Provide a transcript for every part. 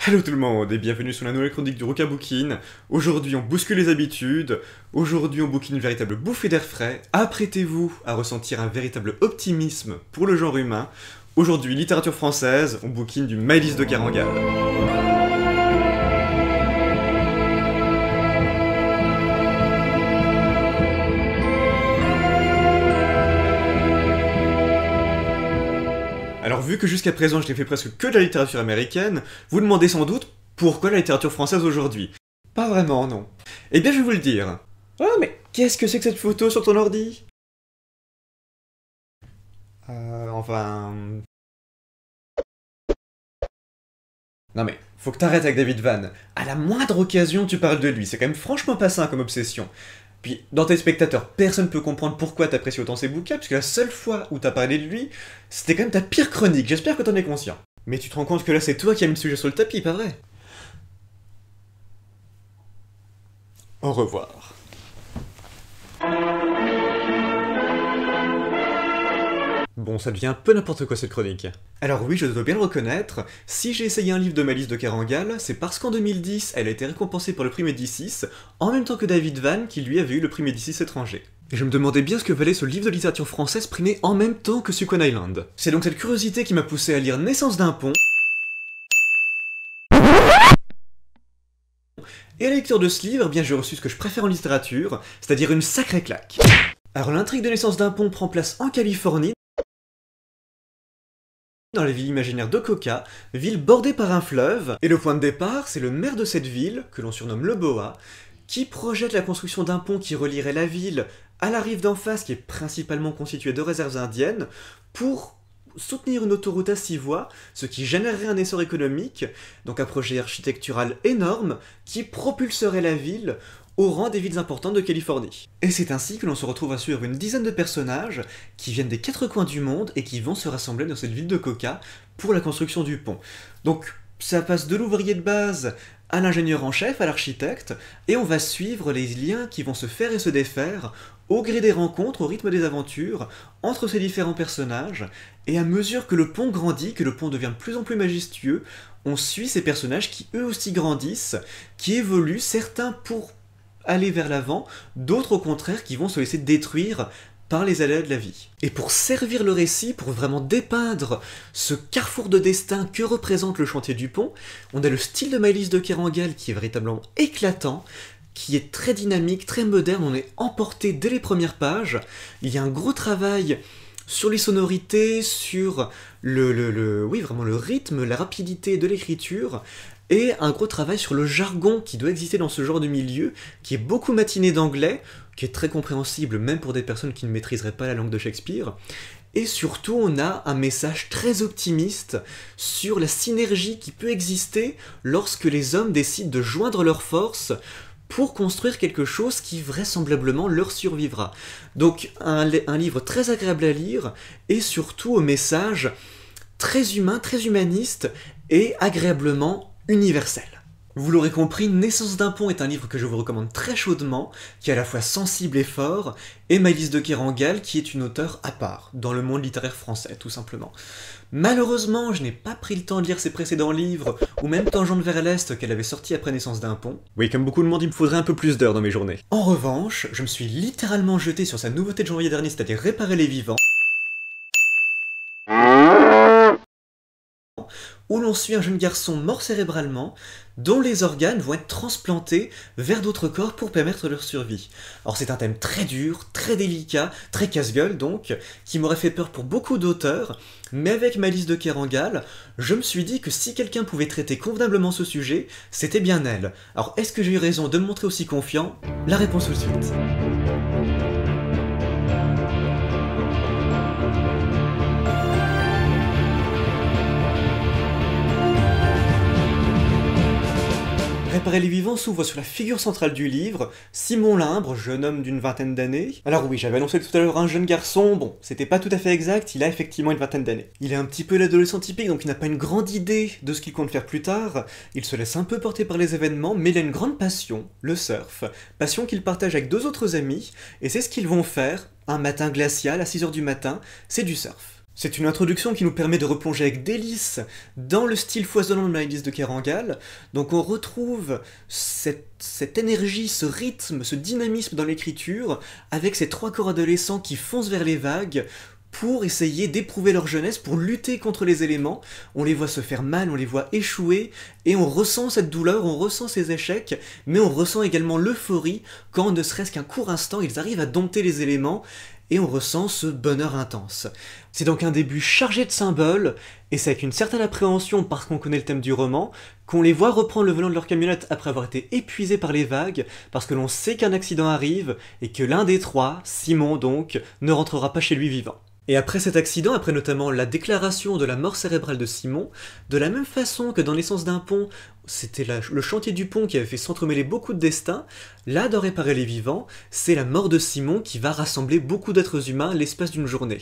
Hello tout le monde et bienvenue sur la nouvelle chronique du Roca Bookin. Aujourd'hui on bouscule les habitudes, aujourd'hui on bouquine une véritable bouffée d'air frais, apprêtez-vous à ressentir un véritable optimisme pour le genre humain. Aujourd'hui littérature française, on bouquine du Maëlys de Kerangal. Alors vu que jusqu'à présent je n'ai fait presque que de la littérature américaine, vous demandez sans doute pourquoi la littérature française aujourd'hui. Pas vraiment, non. Eh bien je vais vous le dire. Oh mais qu'est-ce que c'est que cette photo sur ton ordi? Enfin... Non mais, faut que t'arrêtes avec David Van. À la moindre occasion tu parles de lui, c'est quand même franchement pas sain comme obsession. Puis, dans tes spectateurs, personne ne peut comprendre pourquoi t'apprécies autant ses bouquins, puisque la seule fois où t'as parlé de lui, c'était quand même ta pire chronique, j'espère que t'en es conscient. Mais tu te rends compte que là c'est toi qui as mis le sujet sur le tapis, pas vrai? Au revoir. Bon, ça devient un peu n'importe quoi cette chronique. Alors oui, je dois bien le reconnaître, si j'ai essayé un livre de Maëlys de Kerangal, c'est parce qu'en 2010, elle a été récompensée pour le prix Médicis, en même temps que David Van, qui lui avait eu le prix Médicis étranger. Et je me demandais bien ce que valait ce livre de littérature française primé en même temps que Suquan Island. C'est donc cette curiosité qui m'a poussé à lire Naissance d'un pont, et à la lecture de ce livre, eh bien j'ai reçu ce que je préfère en littérature, c'est-à-dire une sacrée claque. Alors l'intrigue de Naissance d'un pont prend place en Californie, dans la ville imaginaire de Coca, ville bordée par un fleuve, et le point de départ, c'est le maire de cette ville, que l'on surnomme le Boa, qui projette la construction d'un pont qui relierait la ville à la rive d'en face, qui est principalement constituée de réserves indiennes, pour soutenir une autoroute à 6 voies, ce qui générerait un essor économique, donc un projet architectural énorme, qui propulserait la ville au rang des villes importantes de Californie. Et c'est ainsi que l'on se retrouve à suivre une dizaine de personnages qui viennent des 4 coins du monde et qui vont se rassembler dans cette ville de Coca pour la construction du pont. Donc ça passe de l'ouvrier de base à l'ingénieur en chef, à l'architecte, et on va suivre les liens qui vont se faire et se défaire au gré des rencontres, au rythme des aventures, entre ces différents personnages, et à mesure que le pont grandit, que le pont devient de plus en plus majestueux, on suit ces personnages qui eux aussi grandissent, qui évoluent, certains pour aller vers l'avant, d'autres au contraire qui vont se laisser détruire par les aléas de la vie. Et pour servir le récit, pour vraiment dépeindre ce carrefour de destin que représente le chantier du pont, on a le style de Maëlys de Kerangal qui est véritablement éclatant, qui est très dynamique, très moderne, on est emporté dès les premières pages, il y a un gros travail sur les sonorités, sur oui, vraiment le rythme, la rapidité de l'écriture, et un gros travail sur le jargon qui doit exister dans ce genre de milieu, qui est beaucoup matiné d'anglais, qui est très compréhensible même pour des personnes qui ne maîtriseraient pas la langue de Shakespeare, et surtout on a un message très optimiste sur la synergie qui peut exister lorsque les hommes décident de joindre leurs forces pour construire quelque chose qui vraisemblablement leur survivra. Donc un livre très agréable à lire, et surtout au message très humain, très humaniste, et agréablement universel. Vous l'aurez compris, Naissance d'un pont est un livre que je vous recommande très chaudement, qui est à la fois sensible et fort, et Maëlys de Kerangal, qui est une auteure à part, dans le monde littéraire français, tout simplement. Malheureusement, je n'ai pas pris le temps de lire ses précédents livres, ou même Tangente vers l'Est qu'elle avait sorti après Naissance d'un pont. Oui, comme beaucoup de monde, il me faudrait un peu plus d'heures dans mes journées. En revanche, je me suis littéralement jeté sur sa nouveauté de janvier dernier, c'est-à-dire Réparer les vivants, où l'on suit un jeune garçon mort cérébralement, dont les organes vont être transplantés vers d'autres corps pour permettre leur survie. Alors c'est un thème très dur, très délicat, très casse-gueule donc, qui m'aurait fait peur pour beaucoup d'auteurs, mais avec Maëlys de Kerangal, je me suis dit que si quelqu'un pouvait traiter convenablement ce sujet, c'était bien elle. Alors est-ce que j'ai eu raison de me montrer aussi confiant? La réponse tout de suite. Réparer les vivants s'ouvre sur la figure centrale du livre, Simon Limbre, jeune homme d'une vingtaine d'années. Alors oui, j'avais annoncé tout à l'heure un jeune garçon, bon, c'était pas tout à fait exact, il a effectivement une vingtaine d'années. Il est un petit peu l'adolescent typique, donc il n'a pas une grande idée de ce qu'il compte faire plus tard, il se laisse un peu porter par les événements, mais il a une grande passion, le surf, passion qu'il partage avec 2 autres amis, et c'est ce qu'ils vont faire, un matin glacial à 6 h du matin, c'est du surf. C'est une introduction qui nous permet de replonger avec délice dans le style foisonnant de Maëlys de Kerangal. Donc on retrouve cette énergie, ce rythme, ce dynamisme dans l'écriture, avec ces trois corps adolescents qui foncent vers les vagues pour essayer d'éprouver leur jeunesse, pour lutter contre les éléments. On les voit se faire mal, on les voit échouer, et on ressent cette douleur, on ressent ces échecs, mais on ressent également l'euphorie quand, ne serait-ce qu'un court instant, ils arrivent à dompter les éléments, et on ressent ce bonheur intense. C'est donc un début chargé de symboles, et c'est avec une certaine appréhension, parce qu'on connaît le thème du roman, qu'on les voit reprendre le volant de leur camionnette après avoir été épuisés par les vagues, parce que l'on sait qu'un accident arrive, et que l'un des trois, Simon donc, ne rentrera pas chez lui vivant. Et après cet accident, après notamment la déclaration de la mort cérébrale de Simon, de la même façon que dans Naissance d'un pont, c'était le chantier du pont qui avait fait s'entremêler beaucoup de destins, là, dans Réparer les vivants, c'est la mort de Simon qui va rassembler beaucoup d'êtres humains l'espace d'une journée.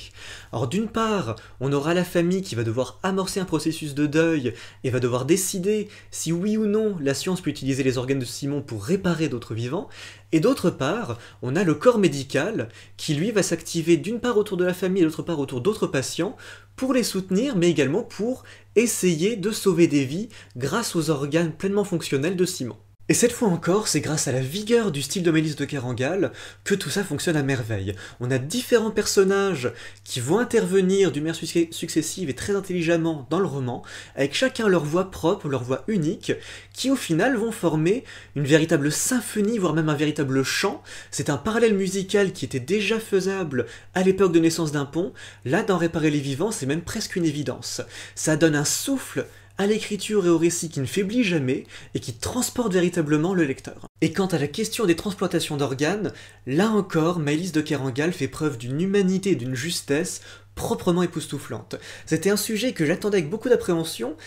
Alors d'une part, on aura la famille qui va devoir amorcer un processus de deuil et va devoir décider si oui ou non la science peut utiliser les organes de Simon pour réparer d'autres vivants, et d'autre part, on a le corps médical qui lui va s'activer d'une part autour de la famille et d'autre part autour d'autres patients pour les soutenir, mais également pour essayer de sauver des vies grâce aux organes pleinement fonctionnels de Simon. Et cette fois encore, c'est grâce à la vigueur du style de Maëlys de Kerangal que tout ça fonctionne à merveille. On a différents personnages qui vont intervenir d'une manière successive et très intelligemment dans le roman, avec chacun leur voix propre, leur voix unique, qui au final vont former une véritable symphonie, voire même un véritable chant. C'est un parallèle musical qui était déjà faisable à l'époque de Naissance d'un pont. Là, dans Réparer les vivants, c'est même presque une évidence. Ça donne un souffle à l'écriture et au récit qui ne faiblit jamais et qui transporte véritablement le lecteur. Et quant à la question des transplantations d'organes, là encore, Maëlys de Kerangal fait preuve d'une humanité et d'une justesse proprement époustouflante. C'était un sujet que j'attendais avec beaucoup d'appréhension,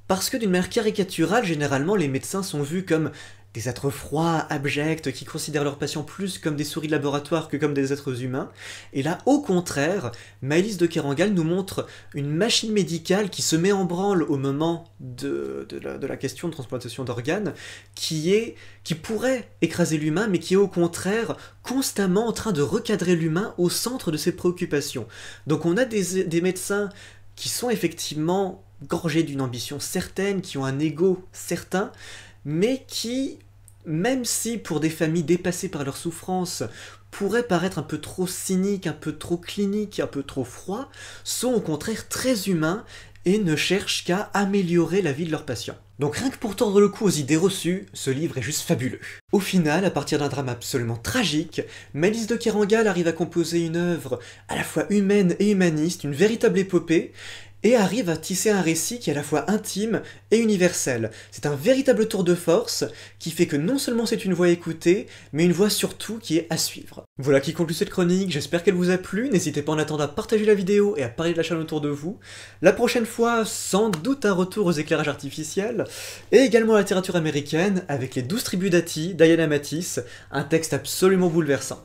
parce que d'une manière caricaturale, généralement, les médecins sont vus comme des êtres froids, abjects, qui considèrent leurs patients plus comme des souris de laboratoire que comme des êtres humains. Et là, au contraire, Maëlys de Kerangal nous montre une machine médicale qui se met en branle au moment de la question de transplantation d'organes, qui pourrait écraser l'humain, mais qui est au contraire constamment en train de recadrer l'humain au centre de ses préoccupations. Donc on a des médecins qui sont effectivement gorgés d'une ambition certaine, qui ont un ego certain, mais qui, même si pour des familles dépassées par leur souffrance, pourraient paraître un peu trop cyniques, un peu trop cliniques, un peu trop froids, sont au contraire très humains et ne cherchent qu'à améliorer la vie de leurs patients. Donc rien que pour tordre le cou aux idées reçues, ce livre est juste fabuleux. Au final, à partir d'un drame absolument tragique, Maëlys de Kerangal arrive à composer une œuvre à la fois humaine et humaniste, une véritable épopée, et arrive à tisser un récit qui est à la fois intime et universel. C'est un véritable tour de force qui fait que non seulement c'est une voix écoutée, mais une voix surtout qui est à suivre. Voilà qui conclut cette chronique, j'espère qu'elle vous a plu, n'hésitez pas en attendant à partager la vidéo et à parler de la chaîne autour de vous. La prochaine fois, sans doute un retour aux éclairages artificiels, et également à la littérature américaine, avec les 12 tribus d'Ati, d'Ayanna Matisse, un texte absolument bouleversant.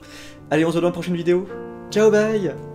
Allez, on se voit dans la prochaine vidéo, ciao bye!